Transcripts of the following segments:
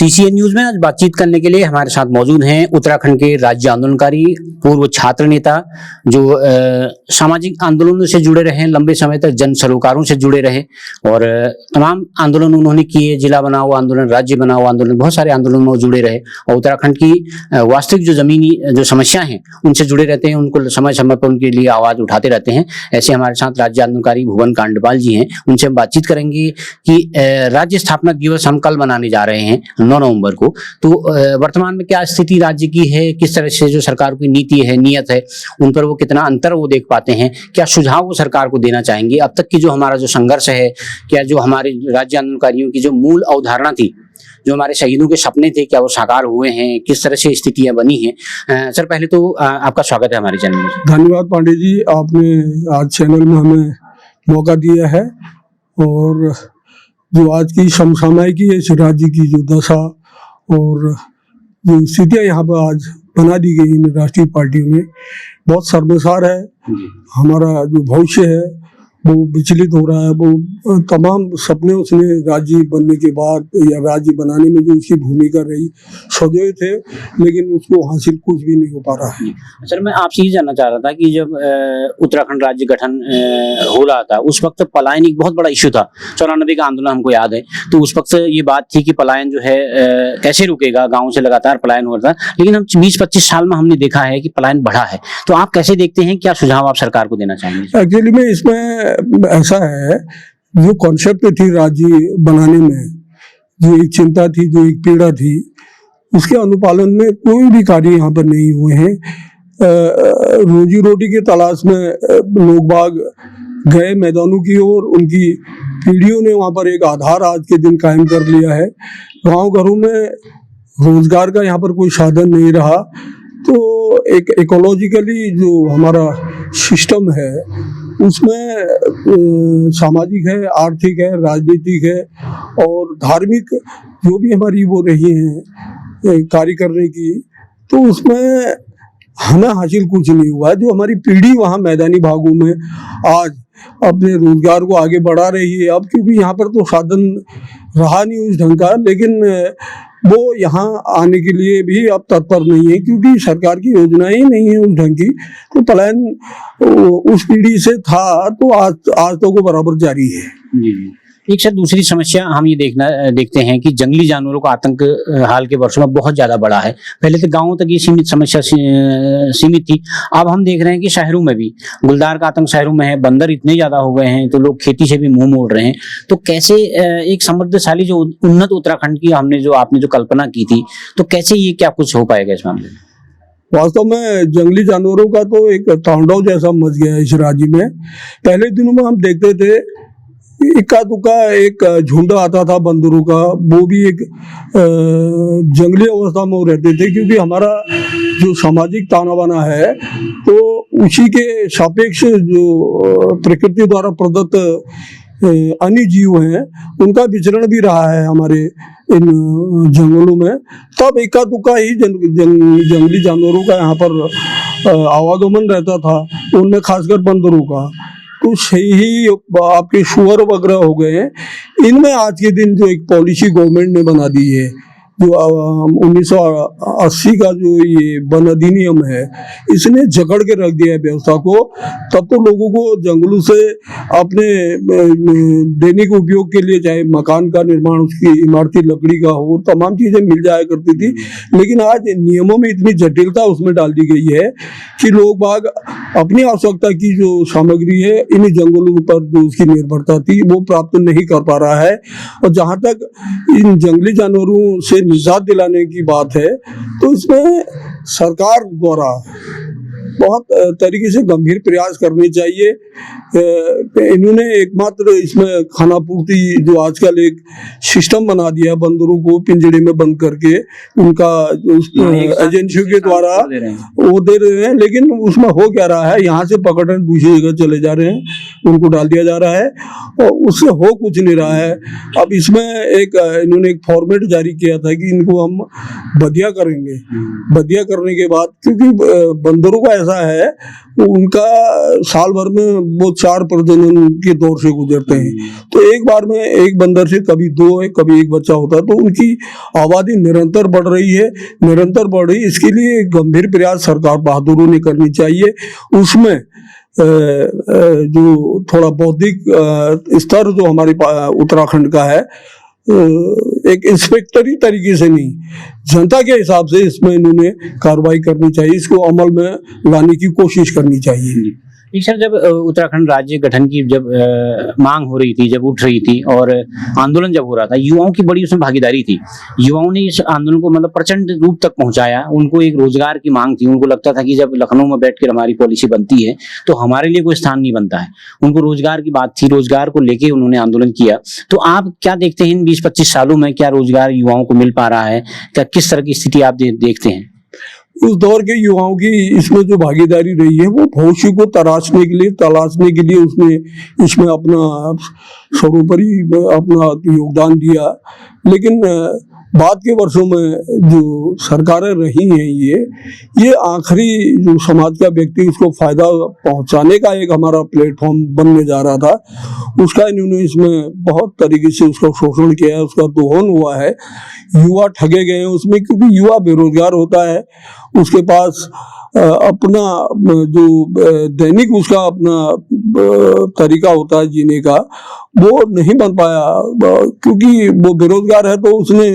CCN news में आज बातचीत करने के लिए हमारे साथ मौजूद हैं उत्तराखंड के राज्य आंदोलनकारी, पूर्व छात्र नेता, जो सामाजिक आंदोलनों से जुड़े रहे, लंबे समय तक जन सरोकारों से जुड़े रहे और तमाम आंदोलन उन्होंने किए। जिला बनाओ आंदोलन, राज्य बनाओ आंदोलन, बहुत सारे आंदोलनों में जुड़े रहे और उत्तराखंड की वास्तविक जो जमीनी जो समस्या हैं उनसे जुड़े रहते हैं, उनको समय समय पर उनके लिए आवाज उठाते रहते हैं। ऐसे हमारे साथ राज्य आंदोलनकारी भुवन कांडपाल जी हैं, उनसे हम बातचीत करेंगे कि राज्य स्थापना दिवस हम कल मनाने जा रहे हैं 9 नवंबर को। तो वर्तमान में क्या स्थिति राज्य की है, किस तरह से जो सरकार की नीति है, नियत है, उन पर वो कितना अंतर वो देख पाते हैं, क्या सुझाव वो सरकार को देना चाहेंगे। अब तक की जो हमारा जो संघर्ष है, क्या जो हमारे राज्य आंदोलनकारियों की जो मूल अवधारणा थी, जो हमारे शहीदों के सपने थे, क्या वो साकार हुए हैं, किस तरह से स्थितियां बनी हैं। सर पहले तो आपका स्वागत है हमारे चैनल में। धन्यवाद पांडे जी, आपने आज चैनल में हमें मौका दिया है और जो आज की समसामयिकी है, इस राज्य की जो दशा और जो स्थितियाँ यहाँ पर आज बना दी गई इन राष्ट्रीय पार्टियों ने, बहुत शर्मसार है। हमारा जो भविष्य है वो विचलित हो रहा है। वो तमाम सपने उसने राज्य बनने के बाद या राज्य बनाने में जो उसकी भूमिका रही, सजोए थे, लेकिन उसको हासिल कुछ भी नहीं हो पा रहा है। सर मैं आपसे ये जानना चाह रहा था कि जब उत्तराखंड राज्य गठन हो रहा था, उस वक्त पलायन एक बहुत बड़ा इश्यू था। 94 का आंदोलन हमको याद है, तो उस वक्त ये बात थी कि पलायन जो है कैसे रुकेगा, गाँव से लगातार पलायन हो रहा था। लेकिन हम 20-25 साल में हमने देखा है कि पलायन बढ़ा है। तो आप कैसे देखते हैं, क्या सुझाव आप सरकार को देना चाहेंगे? एक्चुअली में इसमें ऐसा है, जो कॉन्सेप्ट थी राज्य बनाने में, जो एक चिंता थी, जो एक पीड़ा थी, उसके अनुपालन में कोई भी कार्य यहाँ पर नहीं हुए हैं। रोजी रोटी की तलाश में लोग बाग गए मैदानों की ओर, उनकी पीढ़ियों ने वहाँ पर एक आधार आज के दिन कायम कर लिया है। गांव घरों में रोजगार का यहाँ पर कोई साधन नहीं रहा, तो एक इकोलॉजिकली जो हमारा सिस्टम है उसमें सामाजिक है, आर्थिक है, राजनीतिक है और धार्मिक जो भी हमारी वो रही हैं कार्य करने की, तो उसमें हमें हासिल कुछ नहीं हुआ। जो हमारी पीढ़ी वहाँ मैदानी भागों में आज अपने रोजगार को आगे बढ़ा रही है, अब क्योंकि यहाँ पर तो साधन रहा नहीं उस ढंग का, लेकिन वो यहाँ आने के लिए भी अब तत्पर नहीं है, क्योंकि सरकार की योजनाएं ही नहीं है उस ढंग की। तो पलायन उस पीढ़ी से था तो आज तो को बराबर जारी है। जी। एक सर दूसरी समस्या हम ये देखते हैं कि जंगली जानवरों का आतंक हाल के वर्षों में बहुत ज्यादा बढ़ा है। पहले तो गांवों तक ये समस्या सीमित थी, अब हम देख रहे हैं कि शहरों में भी गुलदार का आतंक शहरों में है, बंदर इतने ज्यादा हो गए हैं तो लोग खेती से भी मुंह मोड़ रहे हैं। तो कैसे एक समृद्धशाली जो उन्नत उत्तराखंड की आपने जो कल्पना की थी, तो कैसे ये क्या कुछ हो पाएगा इस मामले में? वास्तव में जंगली जानवरों का तो एक तांडव जैसा मच गया है इस राज्य में। पहले दिनों में हम देखते थे इक्का दुक्का एक झुंड आता था बंदरों का, वो भी एक जंगली अवस्था में रहते थे, क्योंकि हमारा जो सामाजिक ताना बाना है तो उसी के सापेक्ष जो प्रकृति द्वारा प्रदत्त अन्य जीव हैं उनका विचरण भी रहा है हमारे इन जंगलों में। तब इक्का दुक्का ही जंगली जानवरों का यहाँ पर आवागमन रहता था, उनमें खासकर बंदरों का। तो सही ही आपके शुअर वगैरह हो गए हैं। इनमें आज के दिन जो एक पॉलिसी गवर्नमेंट ने बना दी है, जो 1980 का जो ये वन अधिनियम है, इसने जकड़ के रख दिया है व्यवस्था को। तब तो लोगों को जंगलों से अपने दैनिक उपयोग के लिए, चाहे मकान का निर्माण उसकी इमारती लकड़ी का हो, तमाम चीजें मिल जाया करती थी। लेकिन आज नियमों में इतनी जटिलता उसमें डाल दी गई है कि लोग बाग अपनी आवश्यकता की जो सामग्री है इन जंगलों पर जो उसकी निर्भरता थी वो प्राप्त नहीं कर पा रहा है। और जहाँ तक इन जंगली जानवरों से निजात दिलाने की बात है, तो इसमें सरकार द्वारा बहुत तरीके से गंभीर प्रयास करने चाहिए। इन्होंने एकमात्र इसमें खाना पूर्ति जो आजकल एक सिस्टम बना दिया, बंदरों को पिंजड़े में बंद करके उनका एजेंसियों के द्वारा वो दे रहे हैं, लेकिन उसमें हो क्या रहा है, यहाँ से पकड़ रहे दूसरी जगह चले जा रहे हैं, उनको डाल दिया जा रहा है और उससे हो कुछ नहीं रहा है। अब इसमें इन्होंने एक फॉर्मेट जारी किया था कि इनको हम बदिया करेंगे। बदिया करने के बाद, क्योंकि बंदरों का ऐसा ऐसा है उनका साल भर में वो 4 प्रजनन के दौर से गुजरते हैं, तो एक बार में एक बंदर से कभी 2 है कभी एक बच्चा होता है, तो उनकी आबादी निरंतर बढ़ रही है, निरंतर बढ़ रही है। इसके लिए गंभीर प्रयास सरकार बहादुरों ने करनी चाहिए। उसमें जो थोड़ा बौद्धिक स्तर जो हमारे उत्तराखंड का है, एक इंस्पेक्टरी तरीके से नहीं, जनता के हिसाब से इसमें इन्होंने कार्रवाई करनी चाहिए, इसको अमल में लाने की कोशिश करनी चाहिए। एक सर, जब उत्तराखंड राज्य गठन की जब मांग हो रही थी, जब उठ रही थी और आंदोलन जब हो रहा था, युवाओं की बड़ी उसमें भागीदारी थी। युवाओं ने इस आंदोलन को मतलब प्रचंड रूप तक पहुंचाया। उनको एक रोजगार की मांग थी। उनको लगता था कि जब लखनऊ में बैठकर हमारी पॉलिसी बनती है तो हमारे लिए कोई स्थान नहीं बनता है। उनको रोजगार की बात थी, रोजगार को लेके उन्होंने आंदोलन किया। तो आप क्या देखते हैं इन 20-25 सालों में क्या रोजगार युवाओं को मिल पा रहा है? क्या किस तरह की स्थिति आप देखते हैं? उस दौर के युवाओं की इसमें जो भागीदारी रही है वो भविष्य को तलाशने के लिए उसने इसमें अपना सर्वोपरि अपना योगदान दिया। लेकिन बाद के वर्षों में जो सरकारें रही हैं ये आखिरी जो समाज का व्यक्ति उसको फायदा पहुंचाने का एक हमारा प्लेटफॉर्म बनने जा रहा था, उसका इन्होंने इसमें बहुत तरीके से उसका शोषण किया है, उसका दोहन हुआ है। युवा ठगे गए हैं उसमें, क्योंकि युवा बेरोजगार होता है, उसके पास अपना जो दैनिक उसका अपना तरीका होता है जीने का, वो नहीं बन पाया, क्योंकि वो बेरोजगार है। तो उसने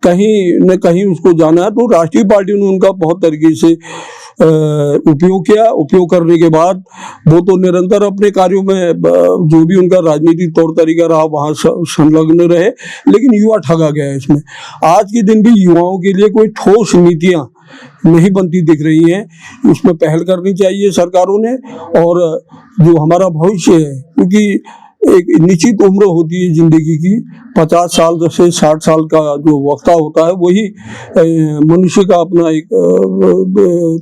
कहीं न कहीं उसको जाना है, तो राष्ट्रीय पार्टी ने उनका बहुत तरीके से उपयोग किया। उपयोग करने के बाद वो तो निरंतर अपने कार्यों में जो भी उनका राजनीतिक तौर तरीका रहा वहाँ संलग्न रहे, लेकिन युवा ठगा गया है इसमें। आज के दिन भी युवाओं के लिए कोई ठोस नीतियाँ नहीं बनती दिख रही हैं, उसमें पहल करनी चाहिए सरकारों ने। और जो हमारा भविष्य है, क्योंकि एक निश्चित उम्र होती है जिंदगी की, 50 साल से 60 साल का जो वक्ता होता है वही मनुष्य का अपना एक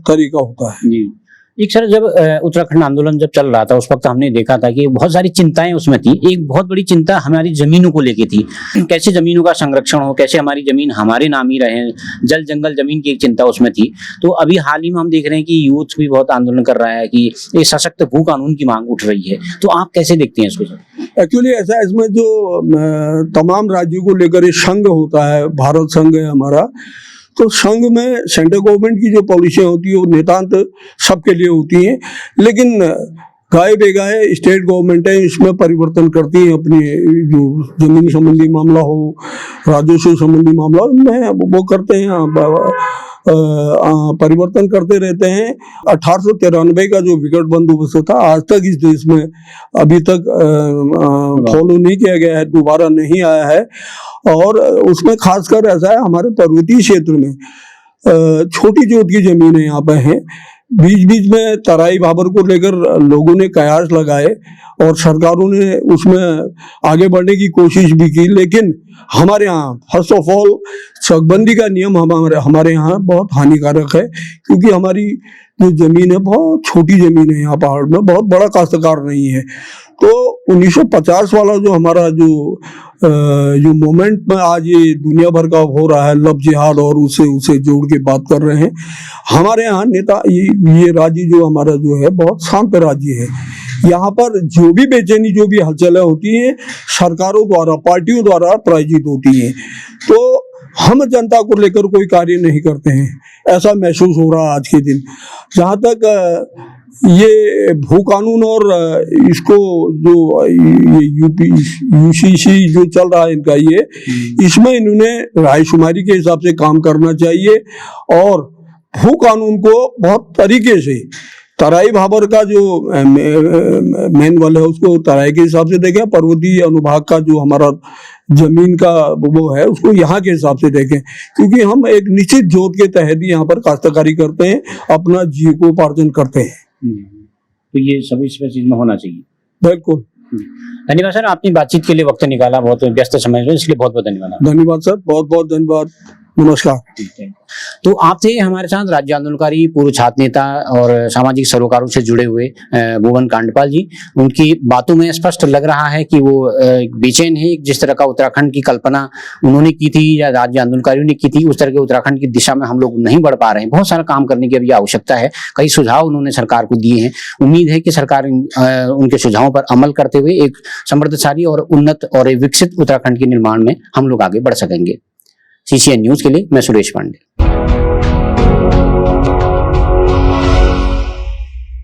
तरीका होता है। जी। एक सर, जब उत्तराखंड आंदोलन जब चल रहा था उस वक्त हमने देखा था कि बहुत सारी चिंताएं उसमें थी। एक बहुत बड़ी चिंता हमारी जमीनों को लेके थी, कैसे जमीनों का संरक्षण हो, कैसे हमारी जमीन हमारे नाम ही रहे, जल जंगल जमीन की एक चिंता उसमें थी। तो अभी हाल ही में हम देख रहे हैं कि यूथ भी बहुत आंदोलन कर रहा है कि एक सशक्त भू कानून की मांग उठ रही है। तो आप कैसे देखते हैं इसको सर? एक्चुअली ऐसा है, इसमें जो तमाम राज्यों को लेकर ये संघ होता है, भारत संघ है हमारा, तो संघ में सेंट्रल गवर्नमेंट की जो पॉलिसियाँ होती है वो नितांत सबके लिए होती हैं, लेकिन गाय बेगाए स्टेट गवर्नमेंट है इसमें परिवर्तन करती है। अपनी जो जमीन संबंधी मामला हो, राजस्व संबंधी मामला हो, इनमें वो करते हैं, परिवर्तन करते रहते हैं। 1893 का जो विकट बंदोबस्त था आज तक इस देश में अभी तक फॉलो नहीं किया गया है, दोबारा नहीं आया है। और उसमें खासकर ऐसा है, हमारे पर्वतीय क्षेत्र में छोटी जोत की जमीनें यहाँ पे हैं, बीच बीच में तराई भाबर को लेकर लोगों ने कयास लगाए और सरकारों ने उसमें आगे बढ़ने की कोशिश भी की। लेकिन हमारे यहाँ फर्स्ट ऑफ ऑल चकबंदी का नियम हमारे यहाँ बहुत हानिकारक है, क्योंकि हमारी जो जमीन है बहुत छोटी जमीन है, यहाँ पहाड़ में बहुत बड़ा काश्तकार नहीं है। तो 1950 वाला जो हमारा जो मोमेंट में आज ये दुनिया भर का हो रहा है लव जिहाद, और उसे जोड़ के बात कर रहे हैं, हमारे यहाँ नेता ये राज्य जो हमारा जो है बहुत शांत राज्य है। यहाँ पर जो भी बेचैनी जो भी हलचलें होती हैं सरकारों द्वारा, पार्टियों द्वारा प्रायोजित होती हैं। तो हम जनता को लेकर कोई कार्य नहीं करते हैं, ऐसा महसूस हो रहा है आज के दिन। जहाँ तक ये भू कानून और इसको जो ये यूसीसी जो चल रहा है इनका, ये इसमें इन्होंने रायशुमारी के हिसाब से काम करना चाहिए और भू कानून को बहुत तरीके से तराई भाबर का जो मेन वाल है उसको तराई के हिसाब से देखें, पर्वतीय अनुभाग का जो हमारा जमीन का वो है उसको यहाँ के हिसाब से देखें, क्योंकि हम एक निश्चित जोत के तहत ही यहाँ पर काश्तकारी करते हैं, अपना जीविकोपार्जन करते हैं। तो ये सभी चीज में होना चाहिए। बिल्कुल। धन्यवाद सर, आपने बातचीत के लिए वक्त निकाला, बहुत व्यस्त समय है, इसलिए बहुत बहुत धन्यवाद। धन्यवाद सर, बहुत बहुत धन्यवाद। नमस्कार। तो आप थे हमारे साथ राज्य आंदोलनकारी पूर्व छात्र नेता और सामाजिक सरोकारों से जुड़े हुए भुवन कांडपाल जी। उनकी बातों में स्पष्ट लग रहा है कि वो बेचैन है। जिस तरह का उत्तराखंड की कल्पना उन्होंने की थी या राज्य आंदोलनकारियों ने की थी, उस तरह के उत्तराखंड की दिशा में हम लोग नहीं बढ़ पा रहे हैं। बहुत सारा काम करने की अभी आवश्यकता है। कई सुझाव उन्होंने सरकार को दिए हैं। उम्मीद है कि सरकार उनके सुझावों पर अमल करते हुए एक समृद्धशाली और उन्नत और एक विकसित उत्तराखंड के निर्माण में हम लोग आगे बढ़ सकेंगे। CCN न्यूज के लिए मैं सुरेश पांडे।